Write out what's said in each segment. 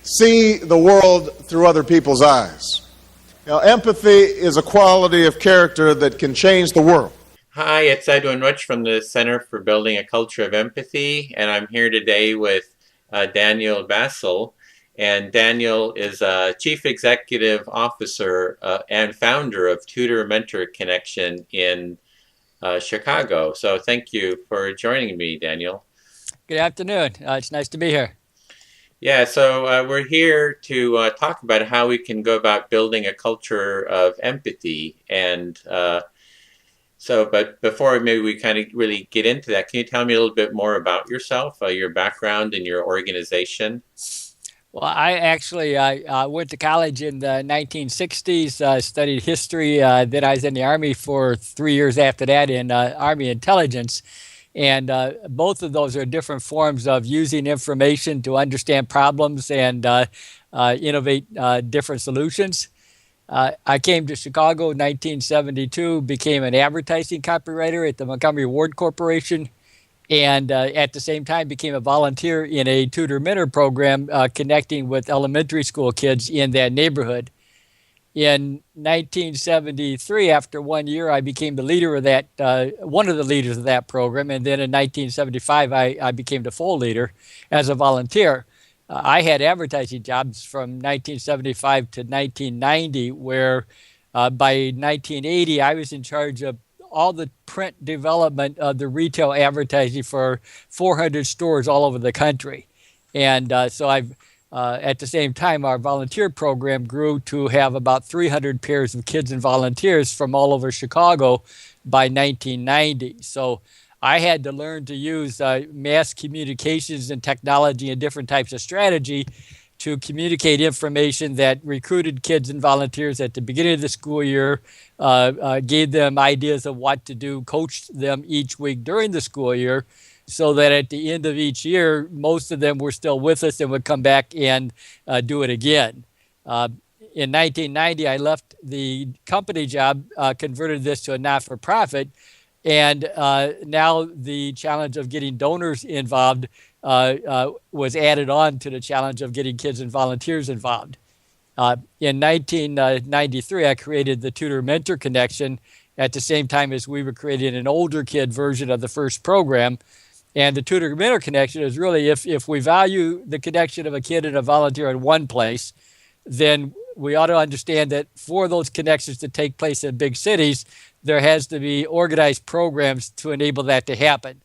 see the world through other people's eyes. Now, empathy is a quality of character that can change the world. Hi, it's Edwin Rutsch from the Center for Building a Culture of Empathy, and I'm here today with Daniel Bassil. And Daniel is a Chief Executive Officer and founder of Tutor Mentor Connection in Chicago. So thank you for joining me, Daniel. Good afternoon. It's nice to be here. Yeah, so we're here to talk about how we can go about building a culture of empathy. And but before maybe we kind of really get into that, can you tell me a little bit more about yourself, your background and your organization? Well, I actually went to college in the 1960s, studied history. Then I was in the Army for 3 years after that in Army intelligence. And both of those are different forms of using information to understand problems and innovate different solutions. I came to Chicago in 1972, became an advertising copywriter at the Montgomery Ward Corporation, and at the same time became a volunteer in a tutor mentor program connecting with elementary school kids in that neighborhood. In 1973, after 1 year, I became the leader of that, one of the leaders of that program. And then in 1975, I became the full leader as a volunteer. I had advertising jobs from 1975 to 1990, where by 1980, I was in charge of all the print development of the retail advertising for 400 stores all over the country. And so at the same time, our volunteer program grew to have about 300 pairs of kids and volunteers from all over Chicago by 1990. So I had to learn to use mass communications and technology and different types of strategy to communicate information that recruited kids and volunteers at the beginning of the school year, gave them ideas of what to do, coached them each week during the school year, so that at the end of each year, most of them were still with us and would come back and do it again. In 1990, I left the company job, converted this to a not-for-profit, and now the challenge of getting donors involved was added on to the challenge of getting kids and volunteers involved. In 1993, I created the Tutor Mentor Connection at the same time as we were creating an older kid version of the first program. And the Tutor Mentor Connection is really, if we value the connection of a kid and a volunteer in one place, then we ought to understand that for those connections to take place in big cities, there has to be organized programs to enable that to happen.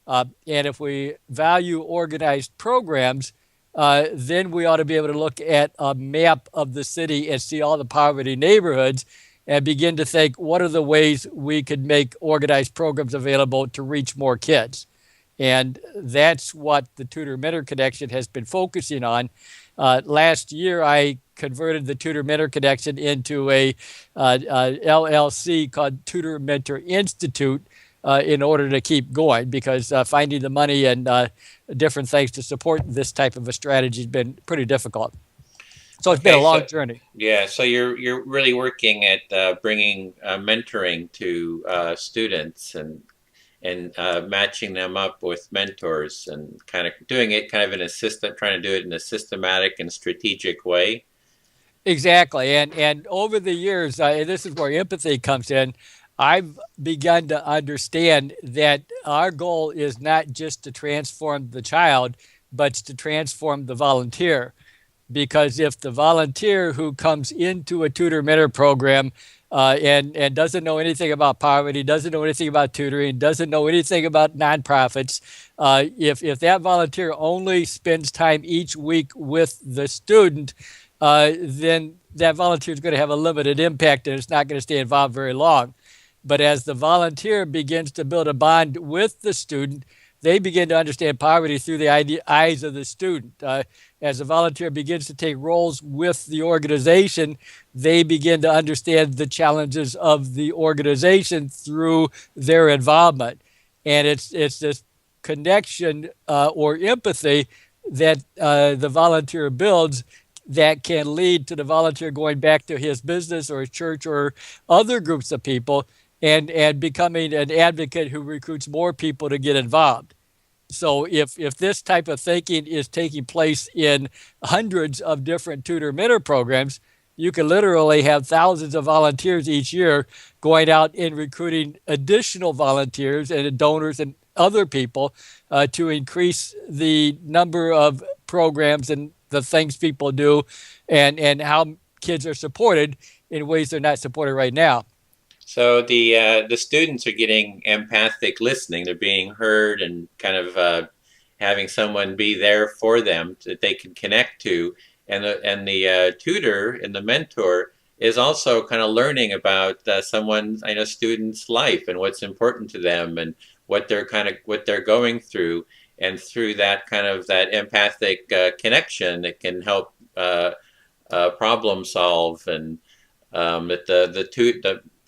And if we value organized programs, then we ought to be able to look at a map of the city and see all the poverty neighborhoods and begin to think, what are the ways we could make organized programs available to reach more kids? And that's what the Tutor Mentor Connection has been focusing on. Last year, I converted the Tutor Mentor Connection into a LLC called Tutor Mentor Institute in order to keep going, because finding the money and different things to support this type of a strategy has been pretty difficult. So it's been a long journey. Yeah, so you're really working at bringing mentoring to students and matching them up with mentors and kind of doing it kind of in a trying to do it in a systematic and strategic way. Exactly. And over the years, this is where empathy comes in, I've begun to understand that our goal is not just to transform the child, but to transform the volunteer. Because if the volunteer who comes into a tutor mentor program and doesn't know anything about poverty, doesn't know anything about tutoring, doesn't know anything about nonprofits, if that volunteer only spends time each week with the student, then that volunteer is going to have a limited impact and it's not going to stay involved very long. But as the volunteer begins to build a bond with the student, they begin to understand poverty through the eyes of the student. As a volunteer begins to take roles with the organization, they begin to understand the challenges of the organization through their involvement. And it's this connection or empathy that the volunteer builds that can lead to the volunteer going back to his business or his church or other groups of people and becoming an advocate who recruits more people to get involved. So if this type of thinking is taking place in hundreds of different tutor mentor programs, you can literally have thousands of volunteers each year going out and recruiting additional volunteers and donors and other people to increase the number of programs and the things people do, and how kids are supported in ways they're not supported right now. So the students are getting empathic listening. They're being heard and kind of having someone be there for them that they can connect to. And the tutor and the mentor is also kind of learning about someone's, I know, student's life and what's important to them and what they're going through. And through that kind of that empathic connection, it can help problem solve. And that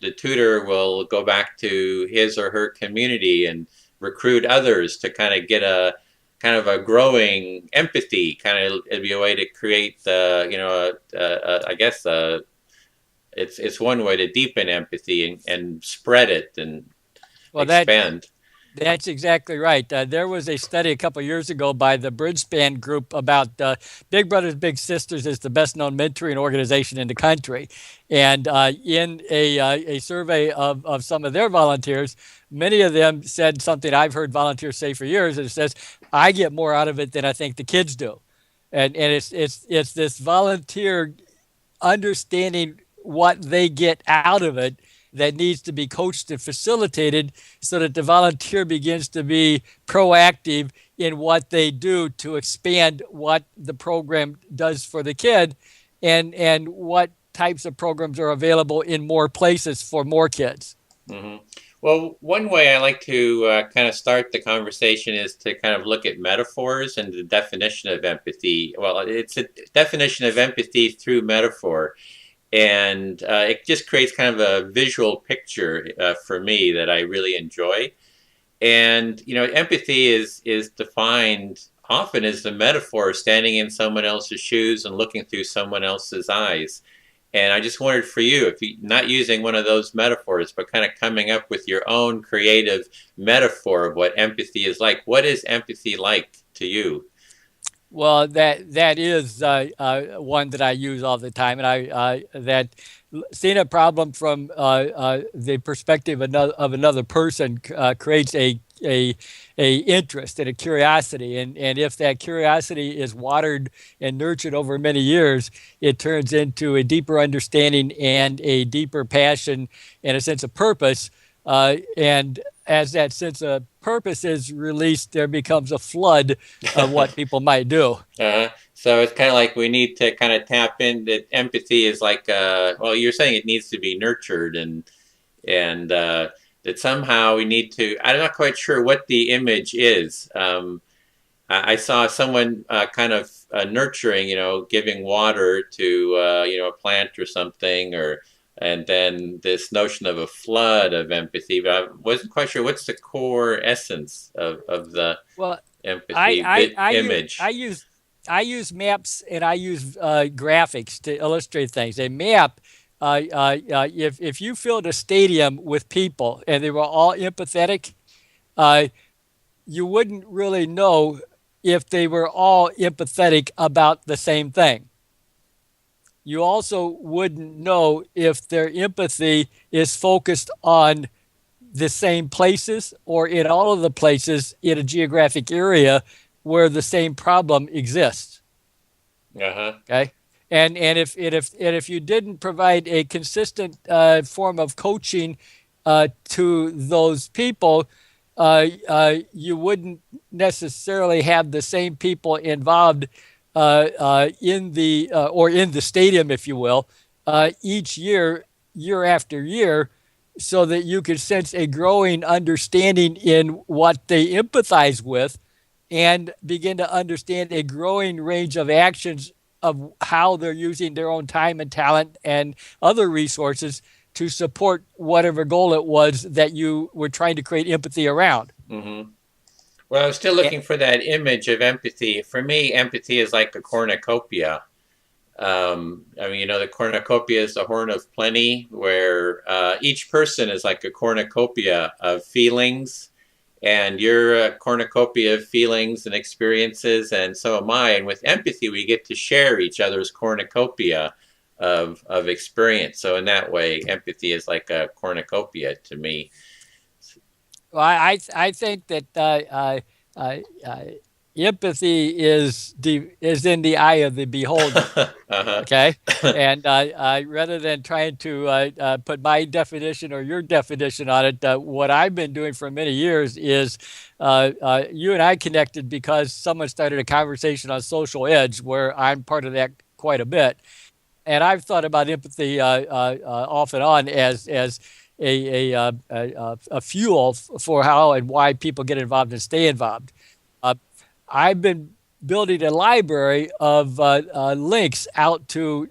the tutor will go back to his or her community and recruit others to kind of get a kind of a growing empathy. Kind of, it'd be a way to create I guess it's one way to deepen empathy and spread it and Well, expand. that's exactly right. There was a study a couple of years ago by the Bridgespan Group about Big Brothers Big Sisters is the best known mentoring organization in the country. And in a survey of some of their volunteers, many of them said something I've heard volunteers say for years. And it says, I get more out of it than I think the kids do. And it's this volunteer understanding what they get out of it that needs to be coached and facilitated so that the volunteer begins to be proactive in what they do to expand what the program does for the kid, and what types of programs are available in more places for more kids. Hmm. Well, one way I like to kind of start the conversation is to kind of look at metaphors and the definition of empathy. Well, it's a definition of empathy through metaphor. And it just creates kind of a visual picture for me that I really enjoy. And empathy is defined often as the metaphor of standing in someone else's shoes and looking through someone else's eyes. And I just wondered for you, if you not using one of those metaphors, but kind of coming up with your own creative metaphor of what empathy is like. What is empathy like to you? Well, that is one that I use all the time, and I that seeing a problem from the perspective of another person creates a interest and a curiosity, and if that curiosity is watered and nurtured over many years, it turns into a deeper understanding and a deeper passion and a sense of purpose. And as that sense of purpose is released, there becomes a flood of what people might do. So it's kind of like we need to kind of tap in that empathy is like, well, you're saying it needs to be nurtured and that somehow we need to, I'm not quite sure what the image is. I saw someone kind of nurturing, giving water to, a plant or something, and then this notion of a flood of empathy, but I wasn't quite sure what's the core essence of the Well, empathy image. I use maps and I use graphics to illustrate things. A map, if you filled a stadium with people and they were all empathetic, you wouldn't really know if they were all empathetic about the same thing. You also wouldn't know if their empathy is focused on the same places or in all of the places in a geographic area where the same problem exists. Okay. And if you didn't provide a consistent form of coaching to those people, you wouldn't necessarily have the same people involved in the stadium, if you will, each year after year, so that you could sense a growing understanding in what they empathize with, and begin to understand a growing range of actions of how they're using their own time and talent and other resources to support whatever goal it was that you were trying to create empathy around. Mm-hmm. Well, I was still looking for that image of empathy. For me, empathy is like a cornucopia. The cornucopia is the horn of plenty, where each person is like a cornucopia of feelings and you're a cornucopia of feelings and experiences, and so am I. And with empathy, we get to share each other's cornucopia of experience. So in that way, empathy is like a cornucopia to me. Well, I think that empathy is in the eye of the beholder. Uh-huh. Okay, and rather than trying to put my definition or your definition on it, what I've been doing for many years is you and I connected because someone started a conversation on Social Edge, where I'm part of that quite a bit, and I've thought about empathy off and on as a fuel for how and why people get involved and stay involved. Uh, I've been building a library of links out to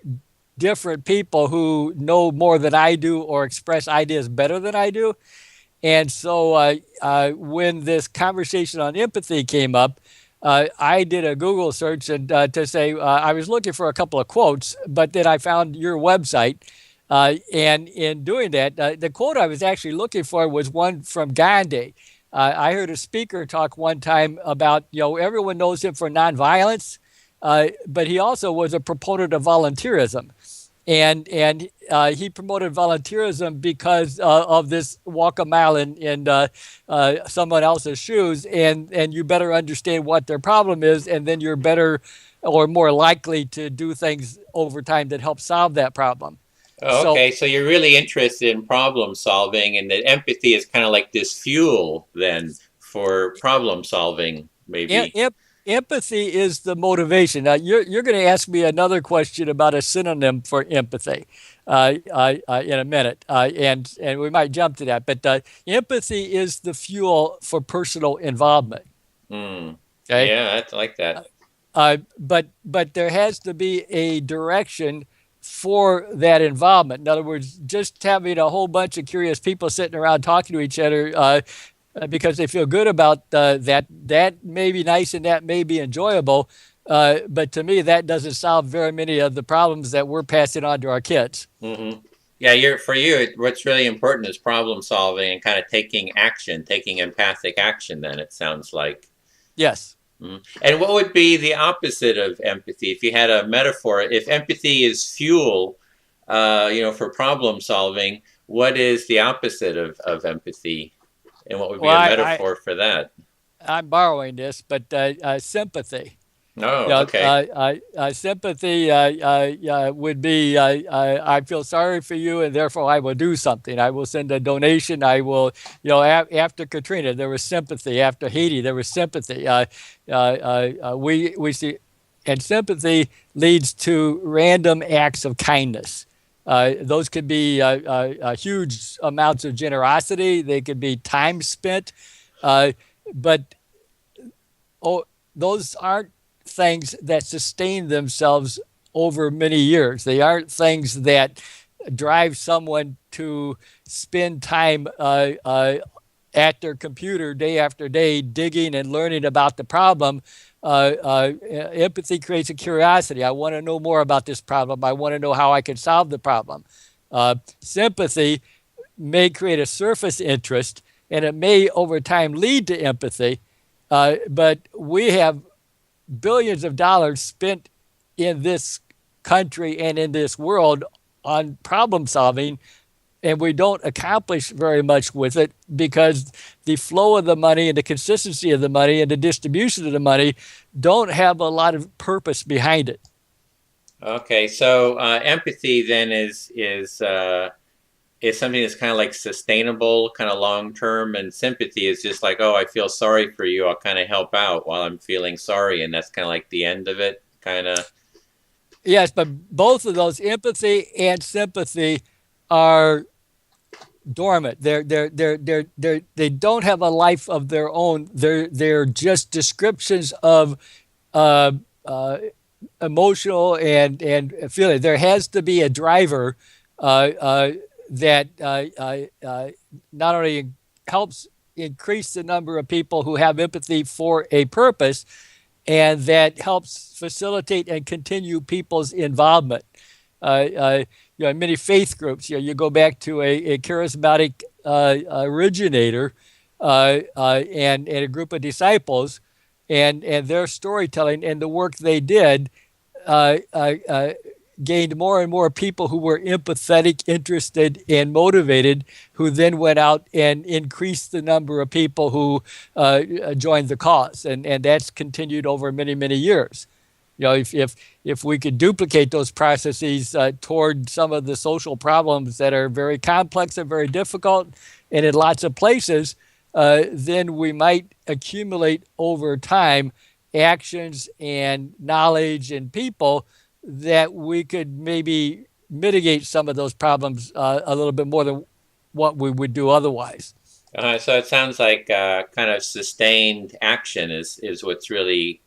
different people who know more than I do or express ideas better than I do. And so when this conversation on empathy came up, I did a Google search and to say I was looking for a couple of quotes, but then I found your website. And in doing that, the quote I was actually looking for was one from Gandhi. I heard a speaker talk one time about, everyone knows him for nonviolence, but he also was a proponent of volunteerism. And he promoted volunteerism because of this walk a mile in someone else's shoes, and you better understand what their problem is, and then you're better or more likely to do things over time that help solve that problem. Oh, okay, so you're really interested in problem solving, and that empathy is kind of like this fuel then for problem solving, maybe. Empathy is the motivation. Now, you're going to ask me another question about a synonym for empathy in a minute, and we might jump to that. But empathy is the fuel for personal involvement. Mm. Okay? Yeah, I like that. But there has to be a direction for that involvement. In other words, just having a whole bunch of curious people sitting around talking to each other because they feel good about that may be nice and that may be enjoyable. But to me, that doesn't solve very many of the problems that we're passing on to our kids. Mm-hmm. Yeah, for you, what's really important is problem solving and kind of taking action, taking empathic action, then it sounds like. Yes. Mm. And what would be the opposite of empathy? If you had a metaphor, if empathy is fuel, for problem solving, what is the opposite of empathy? And what would be a metaphor for that? I'm borrowing this, but sympathy. Oh, okay. Sympathy would be I feel sorry for you, and therefore I will do something. I will send a donation. I will, after Katrina, there was sympathy. After Haiti, there was sympathy. We see, and sympathy leads to random acts of kindness. Those could be huge amounts of generosity. They could be time spent, but those aren't things that sustain themselves over many years. They aren't things that drive someone to spend time at their computer day after day digging and learning about the problem. Empathy creates a curiosity. I want to know more about this problem. I want to know how I can solve the problem. Sympathy may create a surface interest, and it may over time lead to empathy, but we have billions of dollars spent in this country and in this world on problem solving, and we don't accomplish very much with it because the flow of the money and the consistency of the money and the distribution of the money don't have a lot of purpose behind it. Okay, so empathy then is something that's kind of like sustainable, kind of long term, and sympathy is just like, oh, I feel sorry for you. I'll kind of help out while I'm feeling sorry, and that's kind of like the end of it, kind of. Yes, but both of those, empathy and sympathy, are dormant. They don't have a life of their own. They're just descriptions of emotional and feeling. There has to be a driver that not only helps increase the number of people who have empathy for a purpose, and that helps facilitate and continue people's involvement. In many faith groups, you go back to a charismatic originator, and a group of disciples, and their storytelling and the work they did uh, uh, uh, gained more and more people who were empathetic, interested, and motivated, who then went out and increased the number of people who joined the cause. And that's continued over many, many years. If we could duplicate those processes toward some of the social problems that are very complex and very difficult and in lots of places, then we might accumulate over time actions and knowledge and people that we could maybe mitigate some of those problems a little bit more than what we would do otherwise. So it sounds like kind of sustained action is what's really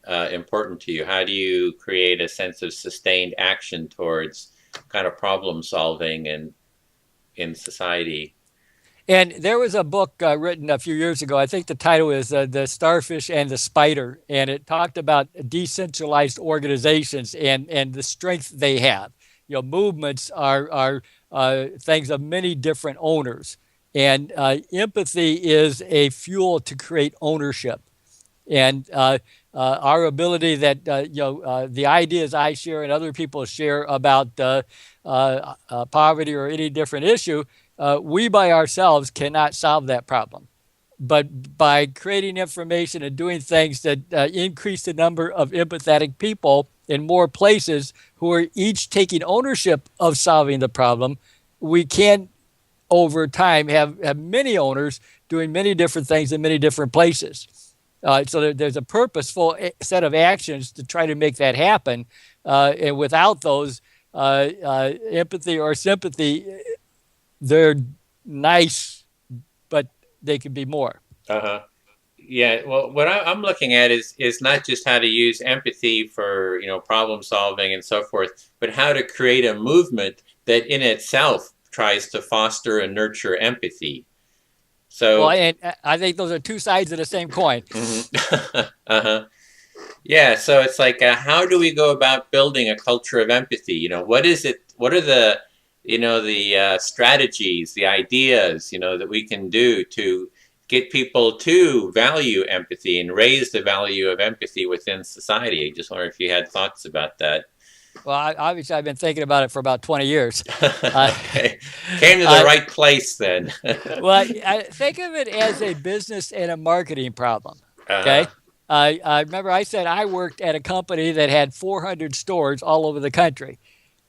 important to you. How do you create a sense of sustained action towards kind of problem solving in society? And there was a book written a few years ago. I think the title is The Starfish and the Spider. And it talked about decentralized organizations and the strength they have. Movements are things of many different owners. And empathy is a fuel to create ownership. And our ability that, the ideas I share and other people share about poverty or any different issue, we by ourselves cannot solve that problem. But by creating information and doing things that increase the number of empathetic people in more places who are each taking ownership of solving the problem, we can, over time, have many owners doing many different things in many different places. So there's a purposeful set of actions to try to make that happen. And without those, empathy or sympathy, they're nice, but they could be more. Uh-huh. Yeah, well, what I'm looking at is not just how to use empathy for, problem solving and so forth, but how to create a movement that in itself tries to foster and nurture empathy. So, well, and I think those are two sides of the same coin. Mm-hmm. Uh-huh. Yeah, so it's like, how do we go about building a culture of empathy? What is it? What are the, the strategies, the ideas, that we can do to get people to value empathy and raise the value of empathy within society? I just wonder if you had thoughts about that. Well, obviously, I've been thinking about it for about 20 years. Okay. Came to the right place then. Well, I think of it as a business and a marketing problem. Uh-huh. Okay. I remember I said I worked at a company that had 400 stores all over the country.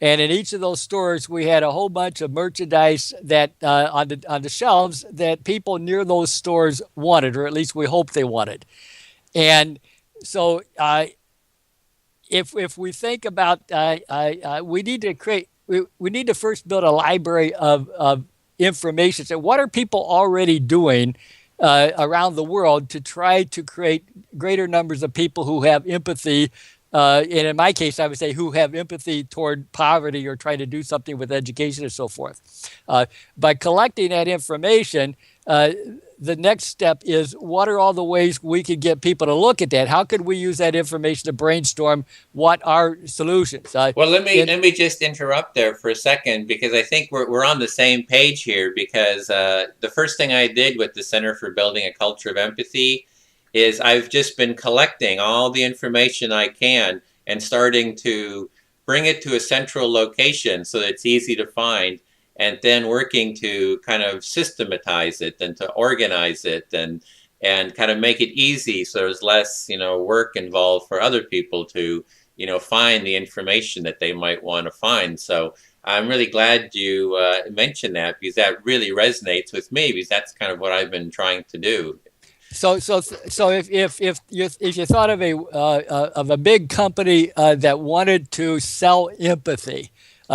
And in each of those stores, we had a whole bunch of merchandise that on the shelves that people near those stores wanted, or at least we hoped they wanted. And so if we think about, we need to we need to first build a library of information. So what are people already doing around the world to try to create greater numbers of people who have empathy, and in my case, I would say who have empathy toward poverty or trying to do something with education and so forth. By collecting that information, the next step is what are all the ways we could get people to look at that? How could we use that information to brainstorm what are solutions? Well, let me just interrupt there for a second, because I think we're on the same page here, because the first thing I did with the Center for Building a Culture of Empathy is I've just been collecting all the information I can and starting to bring it to a central location so that it's easy to find, and then working to kind of systematize it and to organize it and kind of make it easy so there's less, work involved for other people to, find the information that they might want to find. So I'm really glad you mentioned that, because that really resonates with me, because that's kind of what I've been trying to do. So if you thought of a big company that wanted to sell empathy,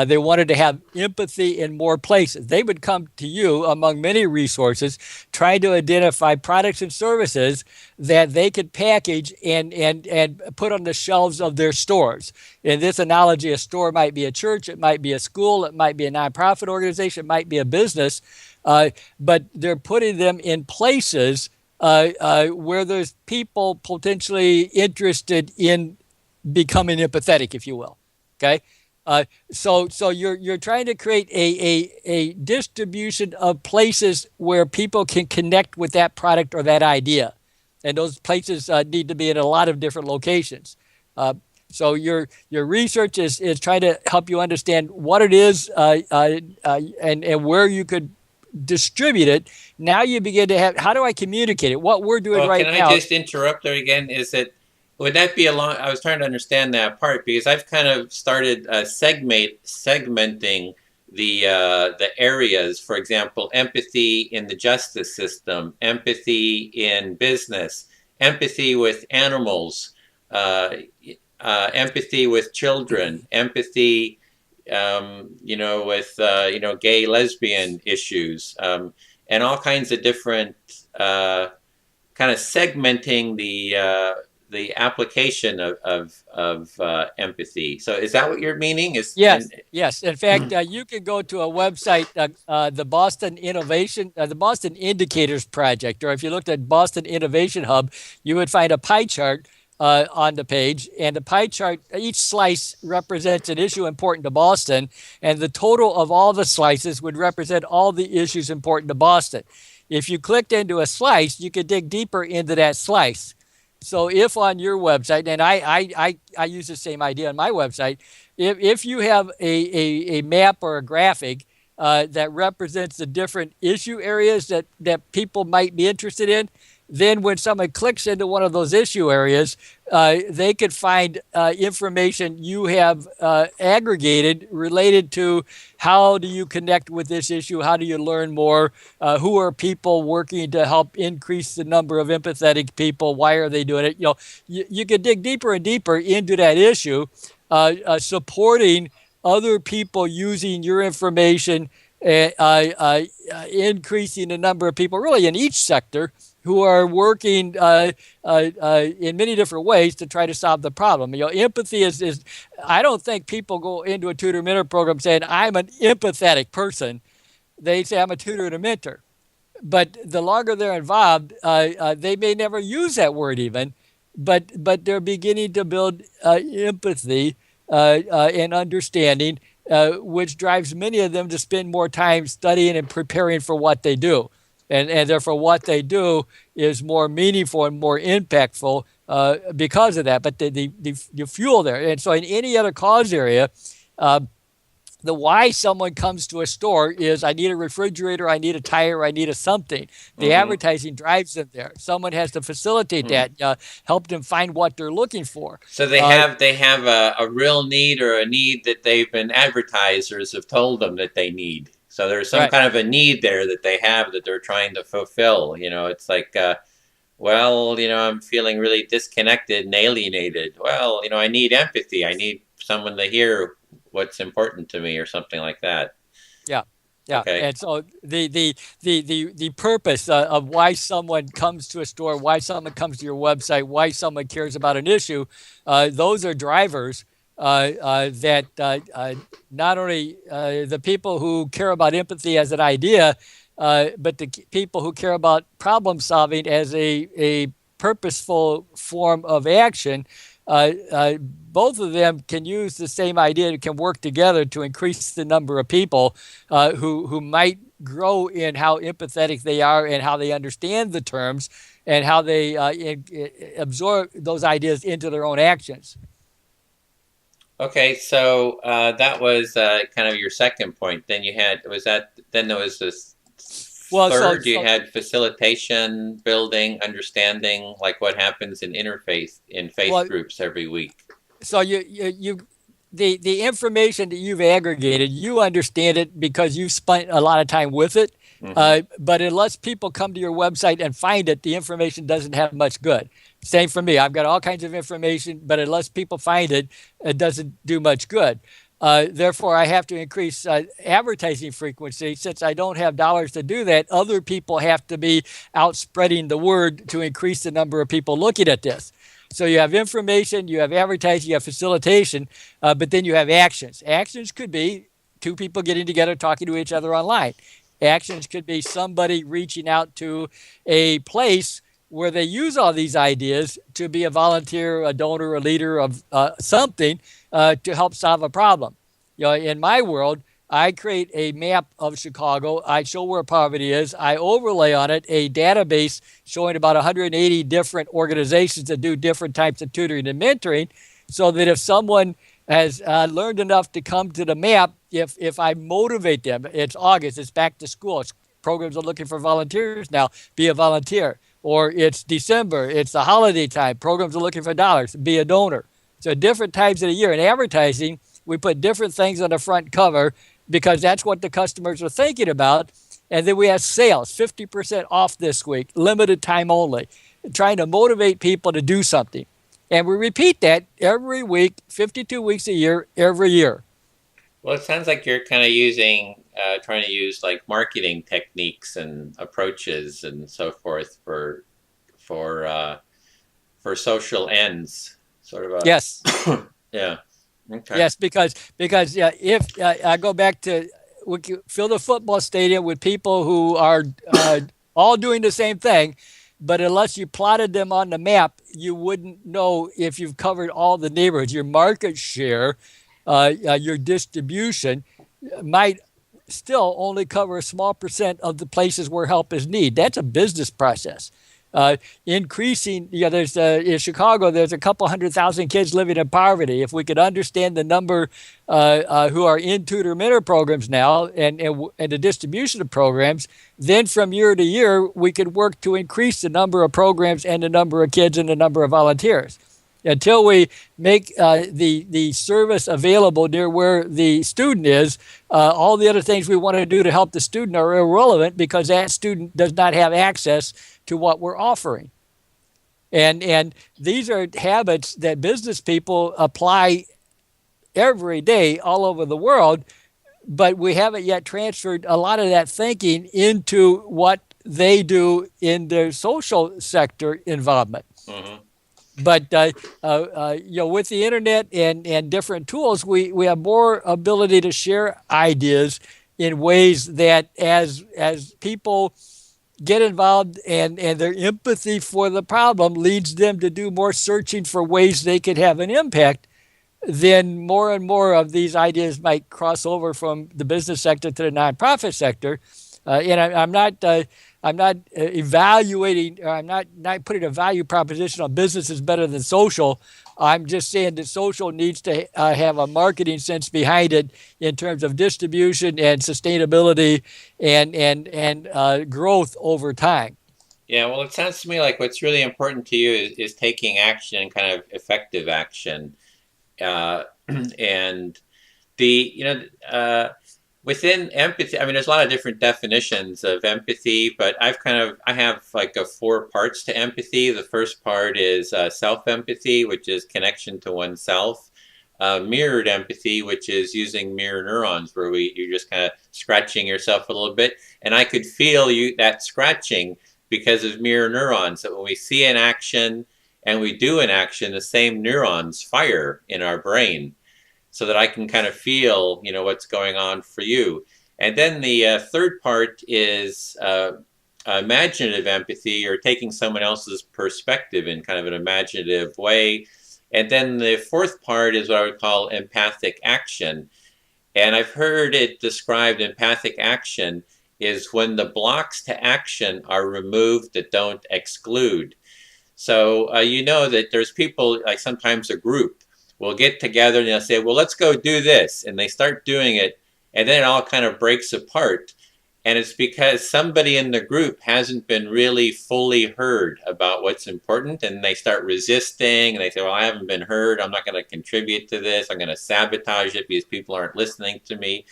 they wanted to have empathy in more places, they would come to you among many resources, trying to identify products and services that they could package and put on the shelves of their stores. In this analogy, a store might be a church, it might be a school, it might be a nonprofit organization, it might be a business, but they're putting them in places where there's people potentially interested in becoming empathetic, if you will. Okay. So you're trying to create a distribution of places where people can connect with that product or that idea, and those places need to be in a lot of different locations. So your research is trying to help you understand what it is and where you could distribute it. Now you begin to have, how do I communicate it? What we're doing Well, right can I now. just interrupt there again? Is it would that be a long? I was trying to understand that part because I've kind of started segmenting the areas. For example, empathy in the justice system, empathy in business, empathy with animals, empathy with children, empathy, with gay lesbian issues, and all kinds of different kind of segmenting the application of empathy. So is that what you're meaning? Yes, yes. In fact, you can go to a website, the Boston Indicators Project, or if you looked at Boston Innovation Hub, you would find a pie chart on the page, and the pie chart, each slice represents an issue important to Boston, and the total of all the slices would represent all the issues important to Boston. If you clicked into a slice, you could dig deeper into that slice. So if on your website, and I use the same idea on my website, if you have a map or a graphic that represents the different issue areas that people might be interested in, then when someone clicks into one of those issue areas, they could find information you have aggregated related to how do you connect with this issue, how do you learn more, who are people working to help increase the number of empathetic people, why are they doing it? You could dig deeper and deeper into that issue, supporting other people using your information, increasing the number of people really in each sector who are working in many different ways to try to solve the problem. Empathy is I don't think people go into a tutor mentor program saying, I'm an empathetic person. They say, I'm a tutor and a mentor. But the longer they're involved, they may never use that word even, but they're beginning to build empathy and understanding, which drives many of them to spend more time studying and preparing for what they do. And therefore, what they do is more meaningful and more impactful because of that. But the fuel there. And so in any other cause area, the why someone comes to a store is, I need a refrigerator, I need a tire, I need a something. The advertising drives them there. Someone has to facilitate that, help them find what they're looking for. So they have a real need or a need that they've been advertisers have told them that they need. So there's some kind of a need there that they have that they're trying to fulfill. It's like, I'm feeling really disconnected and alienated. Well, I need empathy. I need someone to hear what's important to me or something like that. Yeah. Yeah. Okay. And so the purpose of why someone comes to a store, why someone comes to your website, why someone cares about an issue, those are drivers that not only the people who care about empathy as an idea, but the people who care about problem solving as a purposeful form of action, both of them can use the same idea, can work together to increase the number of people who might grow in how empathetic they are and how they understand the terms and how they absorb those ideas into their own actions. Okay, so that was kind of your second point. Then there was this third, you had facilitation, building, understanding, like what happens in interfaith, in faith groups every week. So the information that you've aggregated, you understand it because you've spent a lot of time with it. But unless people come to your website and find it, the information doesn't have much good. Same for me. I've got all kinds of information, but unless people find it, it doesn't do much good. Therefore, I have to increase advertising frequency. Since I don't have dollars to do that, other people have to be out spreading the word to increase the number of people looking at this. So you have information, you have advertising, you have facilitation, but then you have actions. Actions could be two people getting together, talking to each other online. Actions could be somebody reaching out to a place where they use all these ideas to be a volunteer, a donor, a leader of something to help solve a problem. In my world, I create a map of Chicago. I show where poverty is. I overlay on it a database showing about 180 different organizations that do different types of tutoring and mentoring, so that if someone has learned enough to come to the map, if I motivate them, it's August, it's back to school, programs are looking for volunteers now, be a volunteer. Or it's December, it's the holiday time, programs are looking for dollars, be a donor. So different times of the year. In advertising, we put different things on the front cover because that's what the customers are thinking about. And then we have sales, 50% off this week, limited time only, trying to motivate people to do something. And we repeat that every week, 52 weeks a year, every year. Well, it sounds like you're kind of trying to use like marketing techniques and approaches and so forth for social ends, sort of a. Yes. Yeah. Okay. Yes, because if I go back to we could fill the football stadium with people who are all doing the same thing, but unless you plotted them on the map, you wouldn't know if you've covered all the neighborhoods. Your market share, your distribution might still only cover a small percent of the places where help is needed. That's a business process. Increasing, there's in Chicago, there's a couple 100,000 kids living in poverty. If we could understand the number who are in tutor mentor programs now and the distribution of programs, then from year to year, we could work to increase the number of programs and the number of kids and the number of volunteers. Until we make the service available near where the student is, all the other things we want to do to help the student are irrelevant because that student does not have access to what we're offering. And these are habits that business people apply every day all over the world, but we haven't yet transferred a lot of that thinking into what they do in their social sector involvement. Mm-hmm. But with the internet and different tools, we have more ability to share ideas in ways that as people get involved and their empathy for the problem leads them to do more searching for ways they could have an impact, then more and more of these ideas might cross over from the business sector to the nonprofit sector. And I'm not evaluating, or I'm not putting a value proposition on business is better than social. I'm just saying that social needs to have a marketing sense behind it in terms of distribution and sustainability and growth over time. Yeah, well, it sounds to me like what's really important to you is taking action and kind of effective action. And within empathy, I mean, there's a lot of different definitions of empathy, but I have like 4 parts to empathy. The first part is self-empathy, which is connection to oneself. Mirrored empathy, which is using mirror neurons, where you're just kind of scratching yourself a little bit. And I could feel that scratching because of mirror neurons, that when we see an action and we do an action, the same neurons fire in our brain, so that I can kind of feel, what's going on for you. And then the third part is imaginative empathy, or taking someone else's perspective in kind of an imaginative way. And then the fourth part is what I would call empathic action. And I've heard it described, empathic action is when the blocks to action are removed that don't exclude. So that there's people, like sometimes a group, will get together and they'll say, well, let's go do this. And they start doing it, and then it all kind of breaks apart. And it's because somebody in the group hasn't been really fully heard about what's important, and they start resisting, and they say, well, I haven't been heard. I'm not going to contribute to this. I'm going to sabotage it because people aren't listening to me.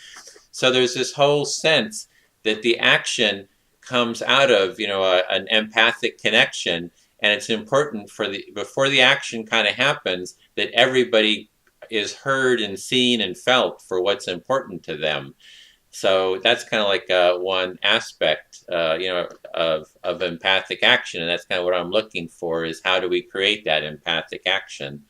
So there's this whole sense that the action comes out of, an empathic connection. And it's important before the action kind of happens, that everybody is heard and seen and felt for what's important to them. So that's kind of like one aspect, of empathic action, and that's kind of what I'm looking for, is how do we create that empathic action?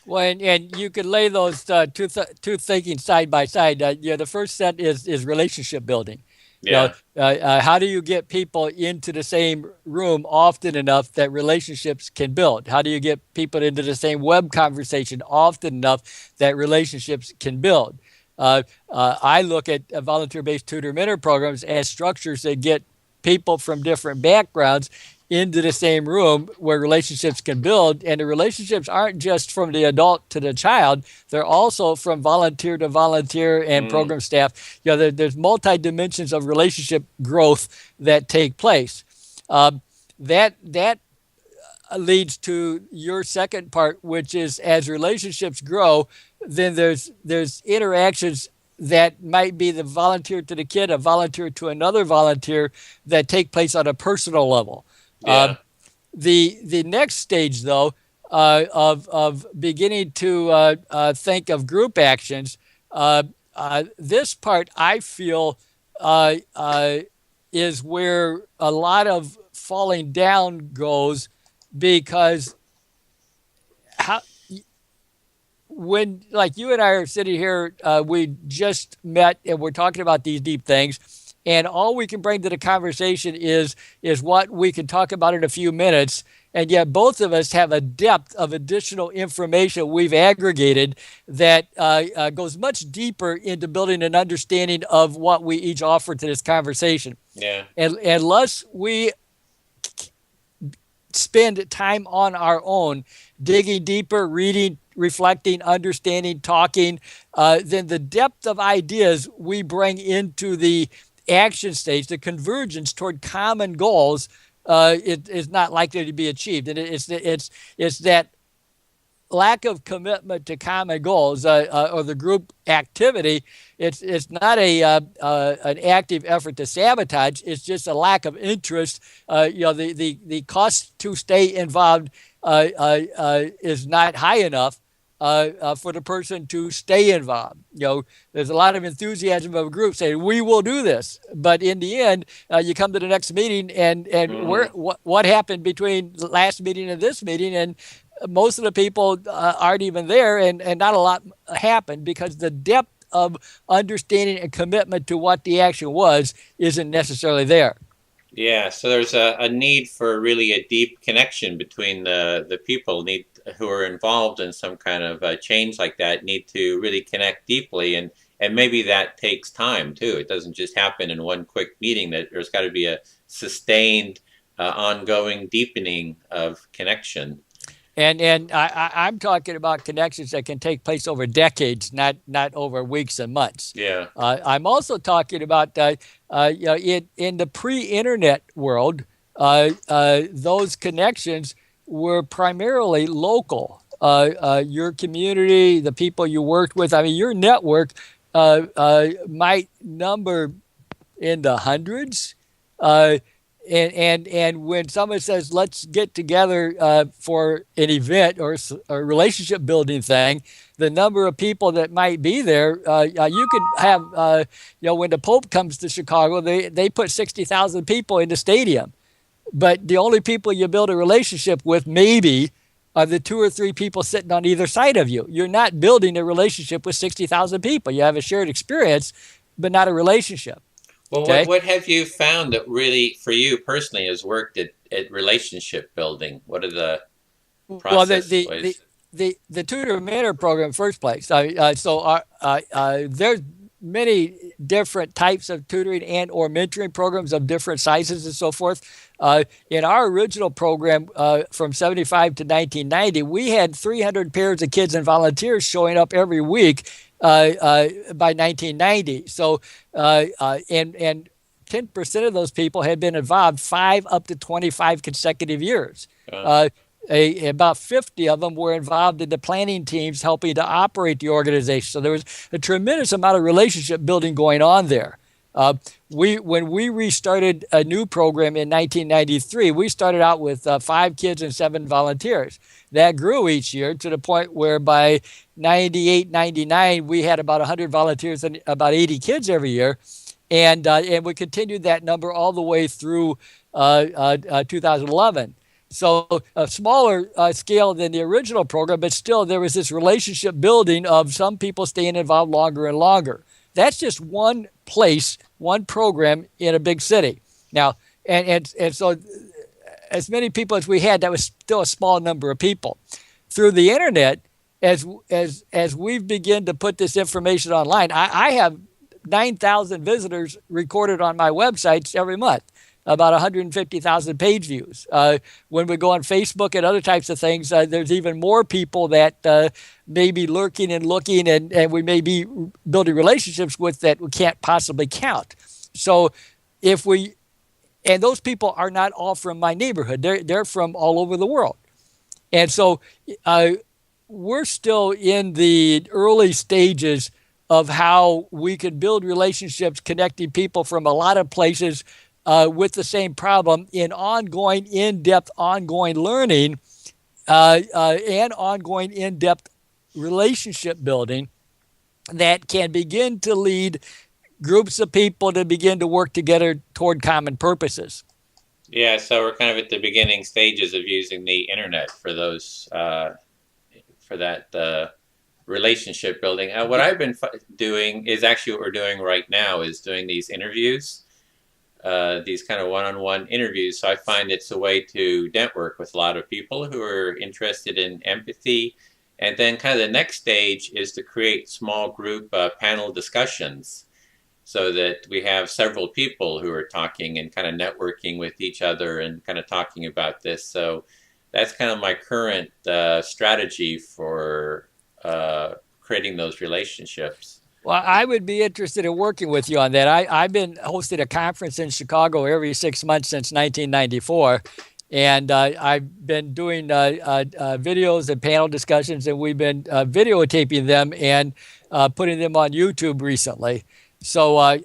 Well, and you could lay those two thinking side by side. The first set is relationship building. Yeah. How do you get people into the same room often enough that relationships can build? How do you get people into the same web conversation often enough that relationships can build? I look at volunteer-based tutor mentor programs as structures that get people from different backgrounds into the same room where relationships can build. And the relationships aren't just from the adult to the child. They're also from volunteer to volunteer and program staff. There's multi-dimensions of relationship growth that take place. That leads to your second part, which is as relationships grow, then there's interactions that might be the volunteer to the kid, a volunteer to another volunteer, that take place on a personal level. Yeah. The next stage, though, of beginning to think of group actions, this part I feel is where a lot of falling down goes, because when, like, you and I are sitting here, we just met and we're talking about these deep things, and all we can bring to the conversation is what we can talk about in a few minutes, and yet both of us have a depth of additional information we've aggregated that goes much deeper into building an understanding of what we each offer to this conversation. Yeah. And unless we spend time on our own, digging deeper, reading, reflecting, understanding, talking, then the depth of ideas we bring into the action stage, the convergence toward common goals, it is not likely to be achieved. And it's that lack of commitment to common goals or the group activity. It's not an active effort to sabotage. It's just a lack of interest. The cost to stay involved is not high enough for the person to stay involved. There's a lot of enthusiasm of a group saying, we will do this. But in the end, you come to the next meeting and what happened between the last meeting and this meeting, and most of the people aren't even there, and not a lot happened because the depth of understanding and commitment to what the action was isn't necessarily there. Yeah, so there's a need for really a deep connection between the people who are involved in some kind of change like that, need to really connect deeply, and maybe that takes time too. It doesn't just happen in one quick meeting. That there's got to be a sustained, ongoing deepening of connection. And I'm talking about connections that can take place over decades, not over weeks and months. Yeah. I'm also talking about in the pre-internet world, those connections were primarily local. Your community, the people you worked with. I mean, your network might number in the hundreds. And when someone says, let's get together for an event or a relationship building thing, the number of people that might be there, you could have, when the Pope comes to Chicago, they put 60,000 people in the stadium. But the only people you build a relationship with maybe are the 2 or 3 people sitting on either side of you. You're not building a relationship with 60,000 people. You have a shared experience, but not a relationship. Well, Okay? what have you found that really, for you personally, has worked at relationship building? What are the process ways? The tutor mentor program, in first place. There's many different types of tutoring and or mentoring programs of different sizes and so forth. In our original program from 75 to 1990, we had 300 pairs of kids and volunteers showing up every week by 1990. So, and 10% of those people had been involved 5 up to 25 consecutive years. About 50 of them were involved in the planning teams helping to operate the organization. So there was a tremendous amount of relationship building going on there. When we restarted a new program in 1993, we started out with 5 kids and 7 volunteers. That grew each year to the point where by 98, 99, we had about 100 volunteers and about 80 kids every year. And we continued that number all the way through 2011. So a smaller scale than the original program, but still there was this relationship building of some people staying involved longer and longer. That's just one place, one program in a big city. Now, and so as many people as we had, that was still a small number of people. Through the internet, as we've begun to put this information online, I have 9,000 visitors recorded on my websites every month, about 150,000 page views. When we go on Facebook and other types of things, there's even more people that may be lurking and looking, and we may be building relationships with that we can't possibly count. So if we, and those people are not all from my neighborhood, they're from all over the world. And so we're still in the early stages of how we can build relationships, connecting people from a lot of places with the same problem in ongoing, in-depth, ongoing learning and ongoing, in-depth relationship building that can begin to lead groups of people to begin to work together toward common purposes. Yeah, so we're kind of at the beginning stages of using the internet for those, for that relationship building. What I've been doing is actually what we're doing right now is doing these interviews, these kind of one-on-one interviews. So I find it's a way to network with a lot of people who are interested in empathy. And then kind of the next stage is to create small group panel discussions, so that we have several people who are talking and kind of networking with each other and kind of talking about this. So that's kind of my current strategy for creating those relationships. Well, I would be interested in working with you on that. I've been hosting a conference in Chicago every 6 months since 1994. And I've been doing videos and panel discussions, and we've been videotaping them and putting them on YouTube recently. So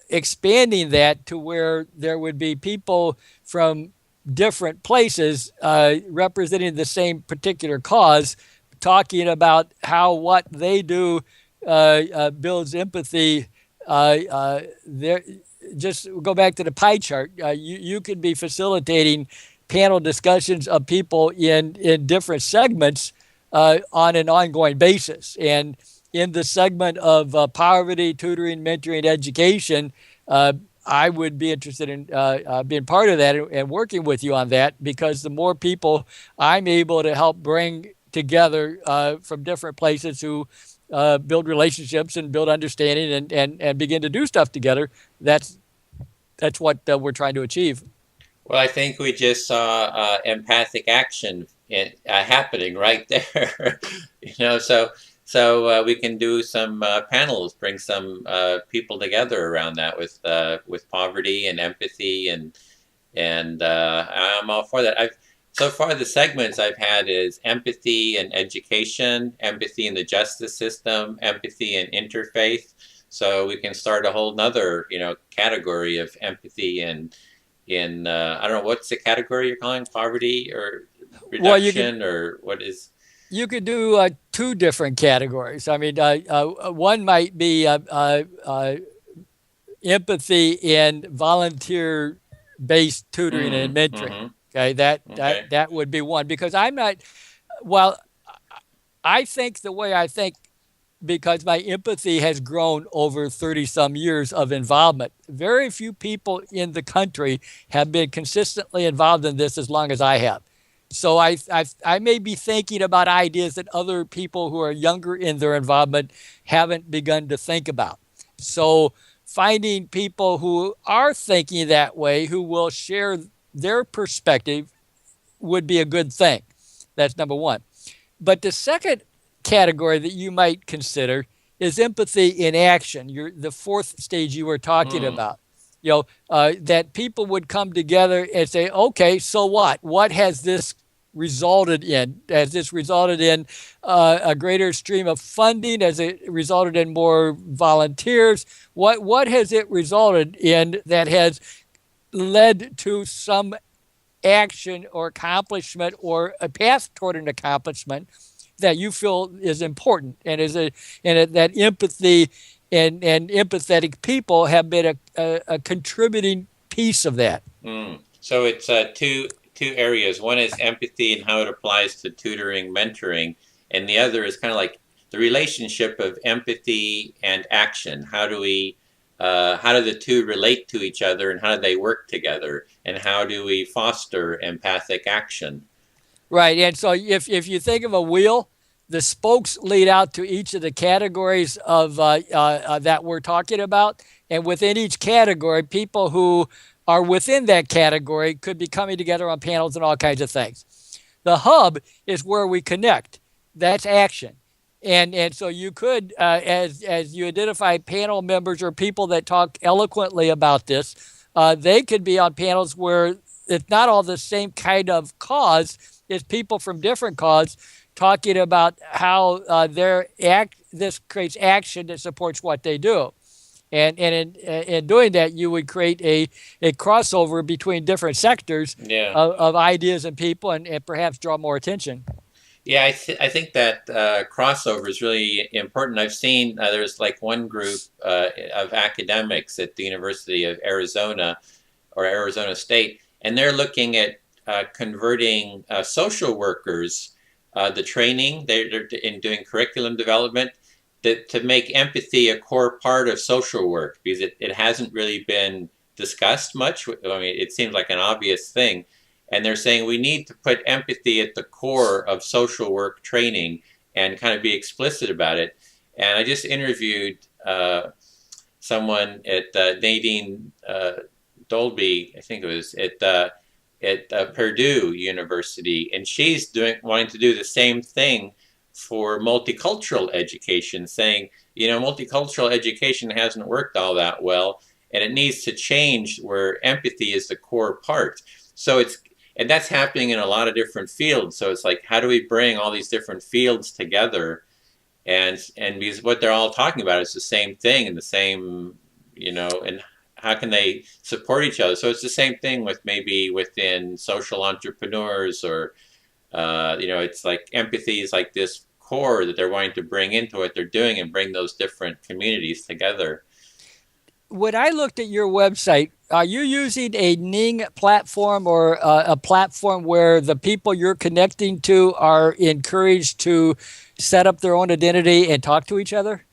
expanding that to where there would be people from different places representing the same particular cause, talking about how what they do builds empathy. Just go back to the pie chart. You could be facilitating panel discussions of people in different segments on an ongoing basis. And in the segment of poverty, tutoring, mentoring, education, I would be interested in being part of that and working with you on that, because the more people I'm able to help bring together from different places who build relationships and build understanding and begin to do stuff together, that's what we're trying to achieve. Well, I think we just saw empathic action happening right there. So we can do some panels, bring some people together around that with poverty and empathy, and I'm all for that. So far the segments I've had is empathy and education, empathy in the justice system, empathy and interfaith. So we can start a whole nother category of empathy in I don't know, what's the category you're calling, poverty or reduction, or what is? You could do two different categories. I mean, one might be empathy in volunteer-based tutoring and mentoring. Mm-hmm. Okay, that would be one, because I'm not. Well, I think the way I think, because my empathy has grown over 30-some years of involvement. Very few people in the country have been consistently involved in this as long as I have. So I may be thinking about ideas that other people who are younger in their involvement haven't begun to think about. So finding people who are thinking that way, who will share their perspective, would be a good thing. That's number one. But the second category that you might consider is empathy in action. The fourth stage you were talking about. That people would come together and say, okay, so what? What has this resulted in? Has this resulted in a greater stream of funding? Has it resulted in more volunteers? What has it resulted in that has led to some action or accomplishment or a path toward an accomplishment that you feel is important, and that empathy and empathetic people have been a contributing piece of that? So it's two areas. One is empathy and how it applies to tutoring, mentoring, and the other is kind of like the relationship of empathy and action. How do the two relate to each other, and how do they work together, and how do we foster empathic action? Right. And so if you think of a wheel, the spokes lead out to each of the categories of that we're talking about. And within each category, people who are within that category could be coming together on panels and all kinds of things. The hub is where we connect. That's action. And so you could, as you identify panel members or people that talk eloquently about this, they could be on panels where it's not all the same kind of cause. It's people from different cause talking about how this creates action that supports what they do. And in doing that, you would create a crossover between different sectors of ideas and people, and perhaps draw more attention. Yeah, I think that crossover is really important. I've seen there's like one group of academics at the University of Arizona or Arizona State, and they're looking at converting social workers, the training they're in doing curriculum development, to make empathy a core part of social work, because it hasn't really been discussed much. I mean, it seems like an obvious thing. And they're saying we need to put empathy at the core of social work training and kind of be explicit about it. And I just interviewed someone at Nadine Dolby, I think it was, at Purdue University, and she's wanting to do the same thing for multicultural education, saying, you know, multicultural education hasn't worked all that well, and it needs to change where empathy is the core part. And that's happening in a lot of different fields. So it's like, how do we bring all these different fields together? And because what they're all talking about is the same thing and the same, you know, and how can they support each other? So it's the same thing with maybe within social entrepreneurs or, you know, it's like empathy is like this core that they're wanting to bring into what they're doing and bring those different communities together. When I looked at your website, are you using a Ning platform or a platform where the people you're connecting to are encouraged to set up their own identity and talk to each other?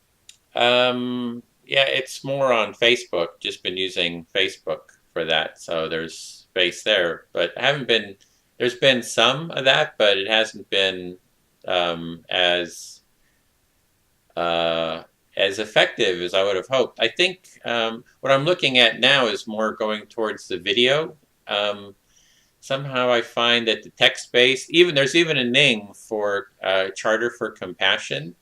Yeah, it's more on Facebook. Just been using Facebook for that, so there's space there. But there's been some of that, but it hasn't been as effective as I would have hoped. I think what I'm looking at now is more going towards the video. Somehow I find that the text-based, there's even a Ning for Charter for Compassion.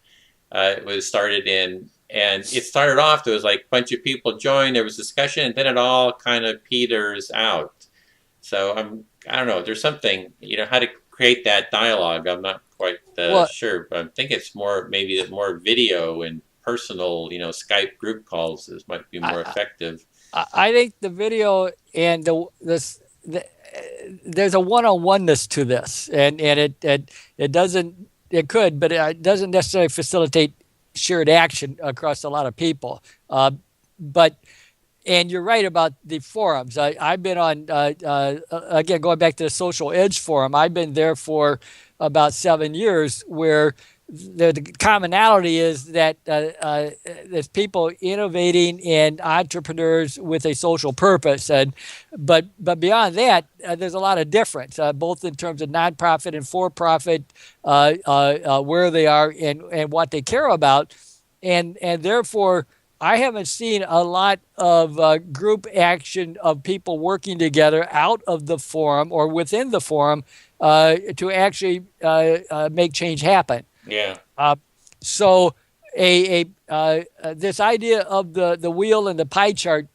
It was started and it started off, there was like a bunch of people joined, there was discussion, and then it all kind of peters out. So I don't know, there's something, you know, how to create that dialogue. I'm not quite sure, but I think it's maybe more video and personal, you know, Skype group calls might be more effective. I think the video and there's a one-on-oneness to this, and it could, but it doesn't necessarily facilitate shared action across a lot of people. And you're right about the forums. I've been on, again, going back to the Social Edge forum, I've been there for about 7 years, where the commonality is that there's people innovating and entrepreneurs with a social purpose. But beyond that, there's a lot of difference, both in terms of nonprofit and for-profit, where they are and what they care about. And therefore, I haven't seen a lot of group action of people working together out of the forum or within the forum to actually make change happen. Yeah. So this idea of the wheel and the pie chart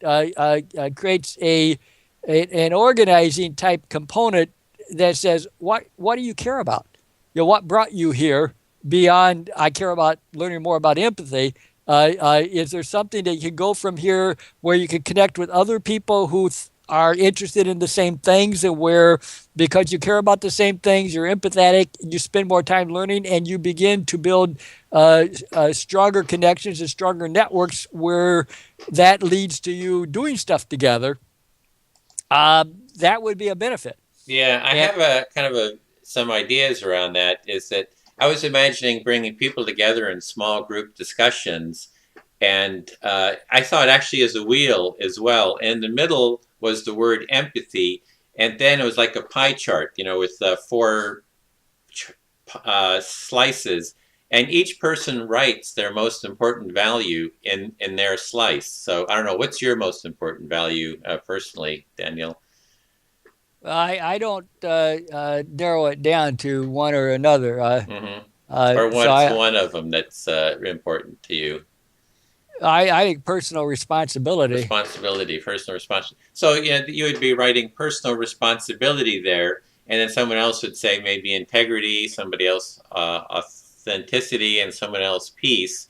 creates an organizing type component that says, what do you care about? You know, what brought you here beyond I care about learning more about empathy? Is there something that you can go from here where you can connect with other people who are interested in the same things, and where, because you care about the same things, you're empathetic, you spend more time learning, and you begin to build stronger connections and stronger networks where that leads to you doing stuff together? That would be a benefit. Yeah, I have some ideas around that. Is that I was imagining bringing people together in small group discussions, and I saw it actually as a wheel as well. In the middle was the word empathy, and then it was like a pie chart, you know, with 4 slices, and each person writes their most important value in their slice. So I don't know, what's your most important value personally, Daniel? I don't narrow it down to one or another. Hmm. Or So what's one of them that's important to you? I think personal responsibility. Responsibility, personal responsibility. So yeah, you would be writing personal responsibility there, and then someone else would say maybe integrity, somebody else authenticity, and someone else peace.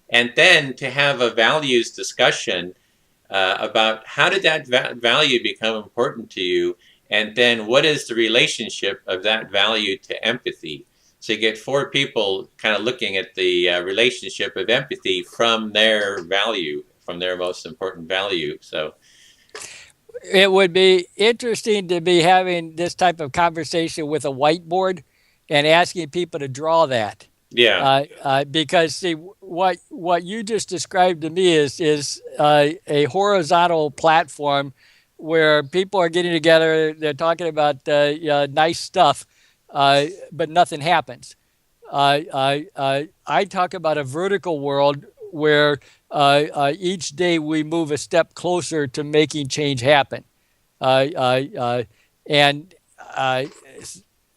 And then to have a values discussion about how did that value become important to you, and then what is the relationship of that value to empathy. So you get four people kind of looking at the relationship of empathy from their value, from their most important value. So It would be interesting to be having this type of conversation with a whiteboard and asking people to draw that. yeah, Because see what you just described to me is a horizontal platform where people are getting together, they're talking about nice stuff, but nothing happens. I talk about a vertical world where each day we move a step closer to making change happen. Uh, uh, uh, and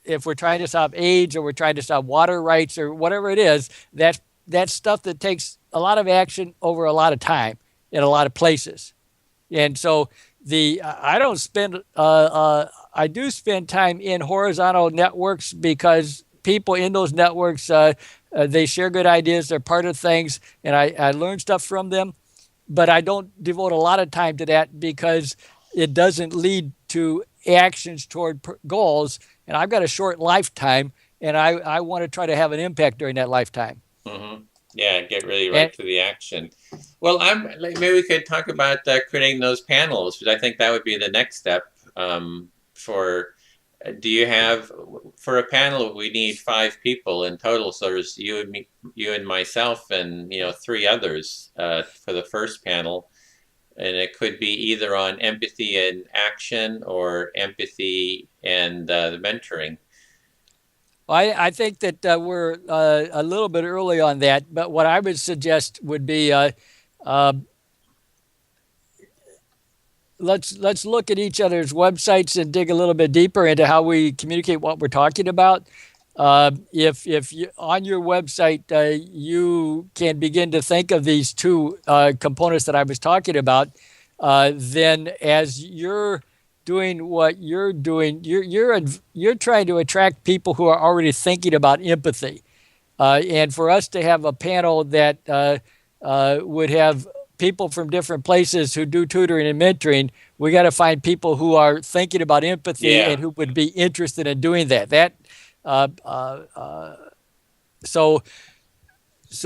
if we're trying to stop AIDS or we're trying to stop water rights or whatever it is, that's stuff that takes a lot of action over a lot of time in a lot of places. And so I don't spend I do spend time in horizontal networks because people in those networks they share good ideas, they're part of things, and I learn stuff from them. But I don't devote a lot of time to that because it doesn't lead to actions toward goals. And I've got a short lifetime, and I want to try to have an impact during that lifetime. mm-hmm. Yeah, get really right And to the action. Well, maybe we could talk about creating those panels, because I think that would be the next step for. Do you have for a panel? We need 5 people in total. So there's you and me, you and myself, and 3 others for the first panel, and it could be either on empathy and action or empathy and the mentoring. I think that we're a little bit early on that. But what I would suggest would be uh, let's look at each other's websites and dig a little bit deeper into how we communicate what we're talking about. If you, on your website you can begin to think of these two components that I was talking about, then as you're doing what you're doing, you're trying to attract people who are already thinking about empathy. And for us to have a panel that would have people from different places who do tutoring and mentoring, we got to find people who are thinking about empathy Yeah. and who would be interested in doing that. Uh, uh, uh, so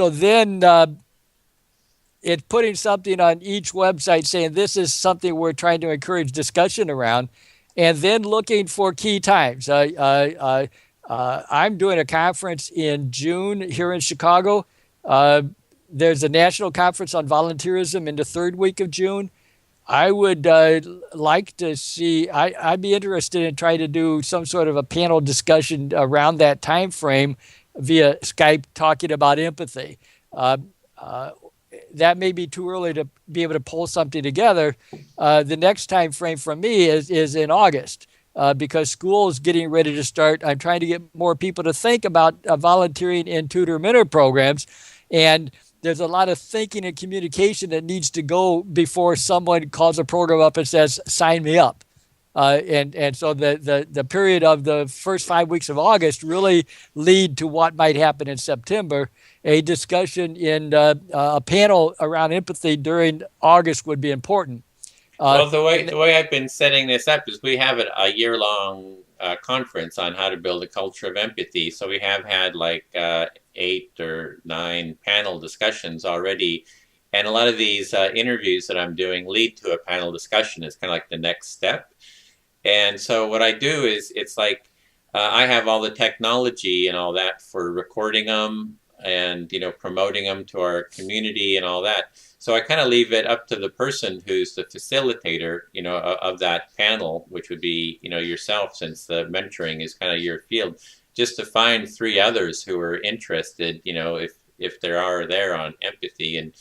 then it's putting something on each website saying this is something we're trying to encourage discussion around, and then looking for key times. I'm doing a conference in June here in Chicago. There's a national conference on volunteerism in the third week of June. I would like to see, I'd be interested in trying to do some sort of a panel discussion around that time frame via Skype talking about empathy. That may be too early to be able to pull something together. The next time frame for me is in August. Because school is getting ready to start. I'm trying to get more people to think about volunteering in tutor mentor programs. And there's a lot of thinking and communication that needs to go before someone calls a program up and says, sign me up. And so the period of the first 5 weeks of August really lead to what might happen in September. A discussion in a panel around empathy during August would be important. Well, the way I've been setting this up is we have a year-long conference on how to build a culture of empathy. So we have had like 8 or 9 panel discussions already. And a lot of these interviews that I'm doing lead to a panel discussion. It's kind of like the next step. And so what I do is it's like I have all the technology and all that for recording them and promoting them to our community and all that. So I kind of leave it up to the person who's the facilitator, of that panel, which would be yourself, since the mentoring is kind of your field. just to find 3 others who are interested, if there are there on empathy. And,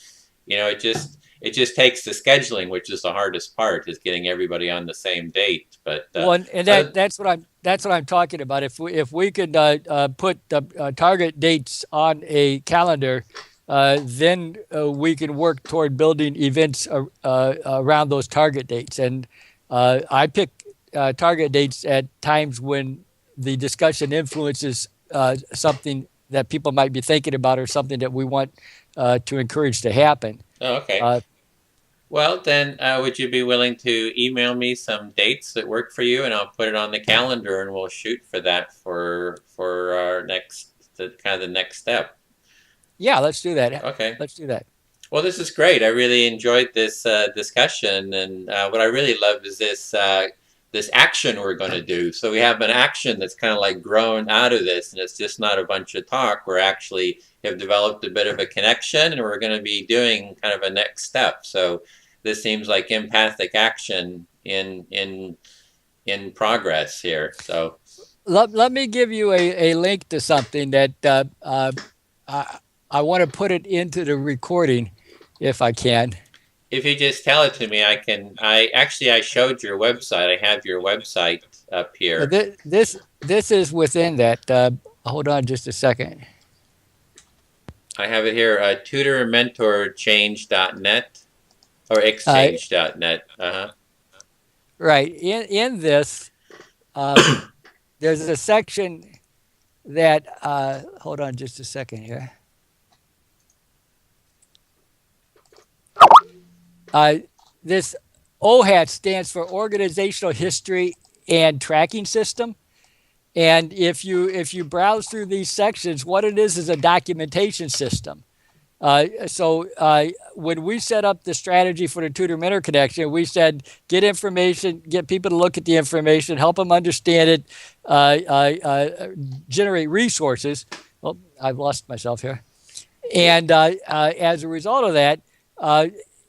it just takes the scheduling, which is the hardest part, is getting everybody on the same date. But that's what I'm talking about. If we could put target dates on a calendar, then we can work toward building events around those target dates. And I pick target dates at times when the discussion influences something that people might be thinking about, or something that we want to encourage to happen. Oh, okay. Well, then, would you be willing to email me some dates that work for you, and I'll put it on the calendar, and we'll shoot for that for our the next step. Yeah, let's do that. Okay. Let's do that. Well, this is great. I really enjoyed this discussion, and what I really love is this action we're going to do. So we have an action that's kind of like grown out of this, and it's just not a bunch of talk. We're actually have developed a bit of a connection, and we're going to be doing kind of a next step. So this seems like empathic action in progress here. So let me give you a link to something that I want to put it into the recording, if I can. If you just tell it to me, I can. I showed your website. I have your website up here. This is within that. Hold on just a second. I have it here. tutormentorchange.net or exchange.net. Right. In this, there's a section that. Hold on just a second here. This OHAT stands for Organizational History and Tracking System. And if you browse through these sections, what it is a documentation system. So when we set up the strategy for the tutor-mentor connection, we said get information, get people to look at the information, help them understand it, generate resources. Well, I've lost myself here. And as a result of that,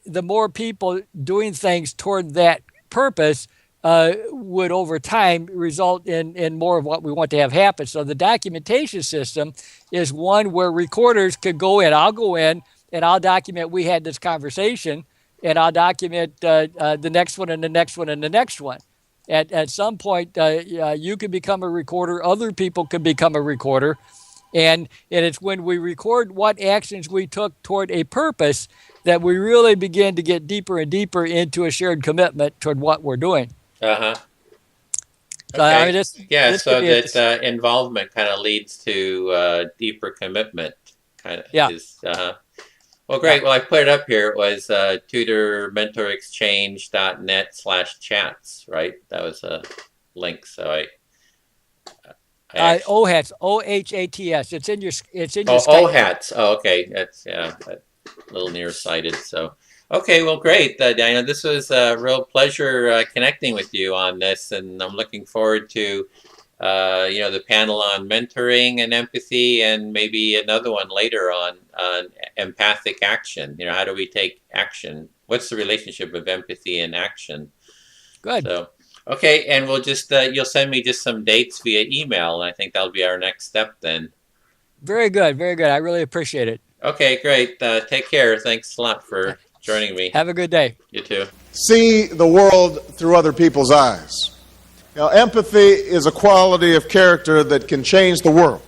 the more people doing things toward that purpose would over time result in more of what we want to have happen. So the documentation system is one where recorders could go in. I'll go in and I'll document we had this conversation, and I'll document the next one and the next one and the next one. At some point, you can become a recorder. Other people can become a recorder. And it's when we record what actions we took toward a purpose that we really begin to get deeper and deeper into a shared commitment toward what we're doing. Okay. So, I mean, so that involvement kind of leads to deeper commitment. Well, great. Well, I put it up here. It was tutormentorexchange.net/chats, right? That was a link. So OHATS, OHATS. It's in your Skype. OHATS. Oh, okay. That's a little nearsighted. So, okay. Well, great, Daniel. This was a real pleasure connecting with you on this, and I'm looking forward to the panel on mentoring and empathy, and maybe another one later on empathic action. How do we take action? What's the relationship of empathy and action? Good. So, okay, and we'll just you'll send me just some dates via email, and I think that'll be our next step then. Very good, very good. I really appreciate it. Okay, great. Take care. Thanks a lot for joining me. Have a good day. You too. See the world through other people's eyes. Empathy is a quality of character that can change the world.